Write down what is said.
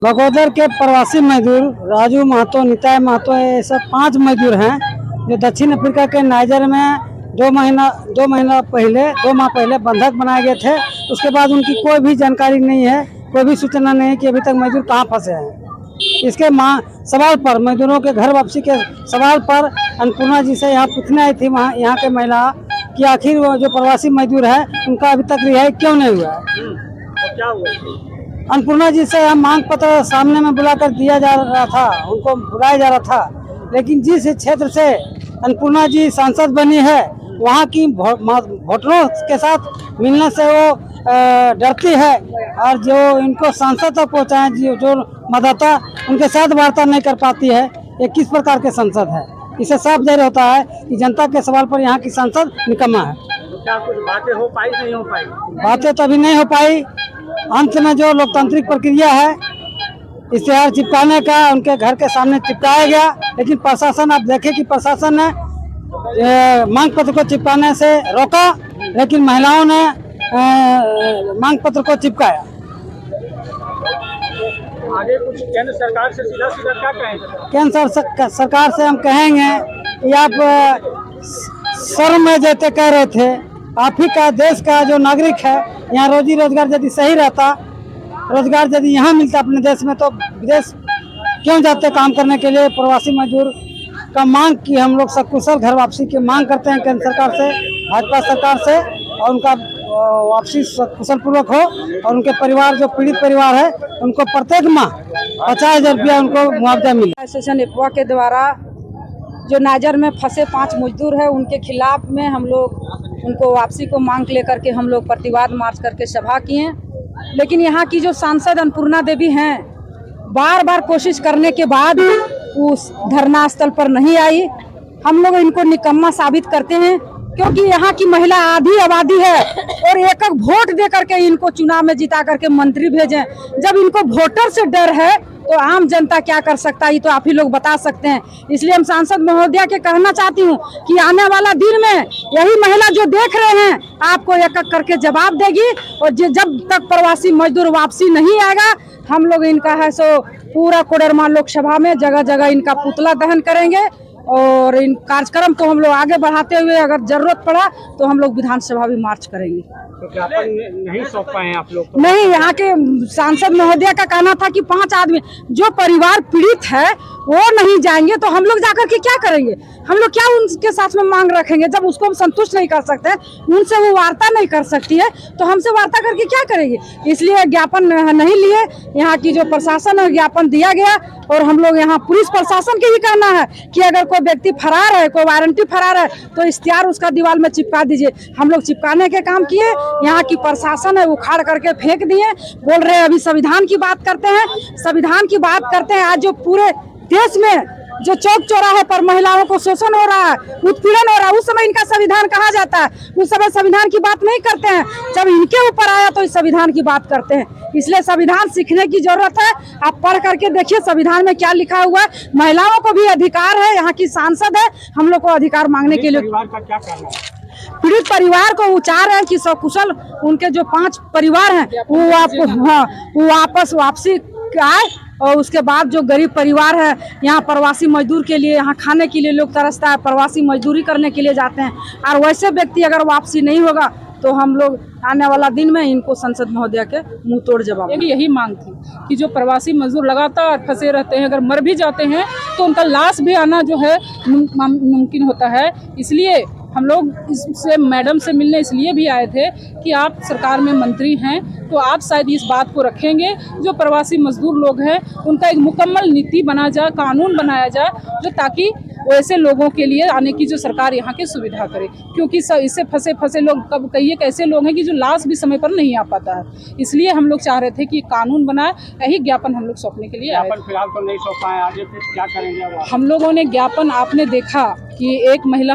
बगोदर के प्रवासी मजदूर राजू महतो, निताय महतो, ये सब 5 मजदूर हैं जो दक्षिण अफ्रीका के नाइजर में 2 माह पहले बंधक बनाए गए थे। उसके बाद उनकी कोई भी जानकारी नहीं है, कोई भी सूचना नहीं है कि अभी तक मजदूर कहाँ फंसे हैं। इसके सवाल पर, मजदूरों के घर वापसी के सवाल पर अन्नपूर्णा जी से यहाँ पूछने आई थी यहाँ के महिला कि आखिर वो जो प्रवासी मजदूर है उनका अभी तक रिहाई क्यों नहीं हुआ है। तो क्या हुआ? अन्नपूर्णा जी से हम मांग पत्र सामने में बुलाकर दिया जा रहा था, उनको बुलाया जा रहा था, लेकिन जिस क्षेत्र से अन्नपूर्णा जी सांसद बनी है वहाँ की वोटरों के साथ मिलने से वो डरती है और जो इनको सांसद तक पहुँचाए जो मतदाता उनके साथ वार्ता नहीं कर पाती है। ये किस प्रकार के सांसद है? इससे साफ जाहिर होता है कि जनता के सवाल पर यहाँ की सांसद निकम्मा है। तो क्या कुछ बातें हो पाई, नहीं हो पाई? बातें तो अभी नहीं हो पाई। अंत में जो लोकतांत्रिक प्रक्रिया है, इश्तेहार चिपकाने का उनके घर के सामने चिपकाया गया, लेकिन प्रशासन, आप देखें कि प्रशासन ने मांग पत्र को चिपकाने से रोका, लेकिन महिलाओं ने मांग पत्र को चिपकाया। आगे कुछ केंद्र सरकार से सीधा क्या कहेंगे? केंद्र सरकार से हम कहेंगे कि आप शर्म में जैसे कह रहे थे, आप ही का देश का जो नागरिक है, यहाँ रोजी रोजगार यदि सही रहता, रोजगार यदि यहाँ मिलता अपने देश में, तो विदेश क्यों जाते काम करने के लिए। प्रवासी मजदूर का मांग की हम लोग सकुशल घर वापसी की मांग करते हैं केंद्र सरकार से, भाजपा सरकार से, और उनका वापसी कुशल पूर्वक हो और उनके परिवार, जो पीड़ित परिवार है, उनको प्रत्येक माह 50,000 रुपया उनको मुआवजा मिले। एसोसिएशन इफ्वा के द्वारा जो नाइजर में फंसे 5 मजदूर है उनके खिलाफ में हम लोग उनको वापसी को मांग लेकर के हम लोग प्रतिवाद मार्च करके सभा किए, लेकिन यहाँ की जो सांसद अन्नपूर्णा देवी हैं, बार बार कोशिश करने के बाद उस धरना स्थल पर नहीं आई। हम लोग इनको निकम्मा साबित करते हैं, क्योंकि यहाँ की महिला आधी आबादी है और एक वोट दे करके इनको चुनाव में जिता करके मंत्री भेजें। जब इनको वोटर से डर है तो आम जनता क्या कर सकता है, ये तो आप ही लोग बता सकते हैं। इसलिए हम सांसद महोदया के कहना चाहती हूँ कि आने वाला दिन में यही महिला जो देख रहे हैं आपको एक एक करके जवाब देगी, और जब तक प्रवासी मजदूर वापसी नहीं आएगा, हम लोग इनका है सो पूरा कोडरमा लोकसभा में जगह जगह इनका पुतला दहन करेंगे, और इन कार्यक्रम को हम लोग आगे बढ़ाते हुए अगर जरूरत पड़ा तो हम लोग विधानसभा भी मार्च करेंगे। तो ज्ञापन नहीं सौंप पाए आप लोग? नहीं, यहाँ के सांसद महोदय का कहना था कि 5 आदमी जो परिवार पीड़ित है वो नहीं जाएंगे, तो हम लोग जाकर के क्या करेंगे? हम लोग क्या उनके साथ में मांग रखेंगे? जब उसको हम संतुष्ट नहीं कर सकते, उनसे वो वार्ता नहीं कर सकती है, तो हमसे वार्ता करके क्या करेंगे? इसलिए ज्ञापन नहीं लिए। यहाँ की जो प्रशासन है, ज्ञापन दिया गया, और हम लोग यहाँ पुलिस प्रशासन के ही कहना है कि अगर कोई व्यक्ति फरार है, कोई वारंटी फरार है, तो इश्तिहार उसका दीवार में चिपका दीजिए। हम लोग चिपकाने के काम किए, यहाँ की प्रशासन है उखाड़ करके फेंक दिए। बोल रहे हैं अभी संविधान की बात करते हैं, संविधान की बात करते हैं। आज जो पूरे देश में जो चौक चौराहे पर महिलाओं को शोषण हो रहा है, उत्पीड़न हो रहा है, उस समय इनका संविधान कहा जाता है, उस समय संविधान की बात नहीं करते हैं। जब इनके ऊपर आया तो इस संविधान की बात करते हैं। इसलिए संविधान सीखने की जरूरत है। आप पढ़ करके देखिए संविधान में क्या लिखा हुआ है। महिलाओं को भी अधिकार है, यहाँ की सांसद है, हम लोग को अधिकार मांगने के लिए। परिवार का क्या कहना है? पीड़ित परिवार को विचार है कि सकुशल उनके जो 5 परिवार हैं वो वापस वापसी आए, और उसके बाद जो गरीब परिवार है, यहाँ प्रवासी मजदूर के लिए, यहाँ खाने के लिए लोग तरसता है, प्रवासी मजदूरी करने के लिए जाते हैं, और वैसे व्यक्ति अगर वापसी नहीं होगा तो हम लोग आने वाला दिन में इनको संसद महोदया के मुंह तोड़ जवाब। यही मांग थी कि जो प्रवासी मजदूर लगातार फंसे रहते हैं, अगर मर भी जाते हैं तो उनका लाश भी आना जो है मुमकिन होता है। इसलिए हम लोग इससे मैडम से मिलने इसलिए भी आए थे कि आप सरकार में मंत्री हैं, तो आप शायद इस बात को रखेंगे, जो प्रवासी मजदूर लोग हैं उनका एक मुकम्मल नीति बना जाए, कानून बनाया जाए, जो ताकि वैसे लोगों के लिए आने की जो सरकार यहाँ की सुविधा करे। क्योंकि इससे फंसे लोग, कब कहिए कैसे लोग हैं कि जो लाश भी समय पर नहीं आ पाता है। इसलिए हम लोग चाह रहे थे कि कानून बनाए। यही ज्ञापन हम लोग सौंपने के लिए आए। फिलहाल तो नहीं सौंप पाए, आगे फिर क्या करेंगे? हम लोगों ने ज्ञापन, आपने देखा कि एक महिला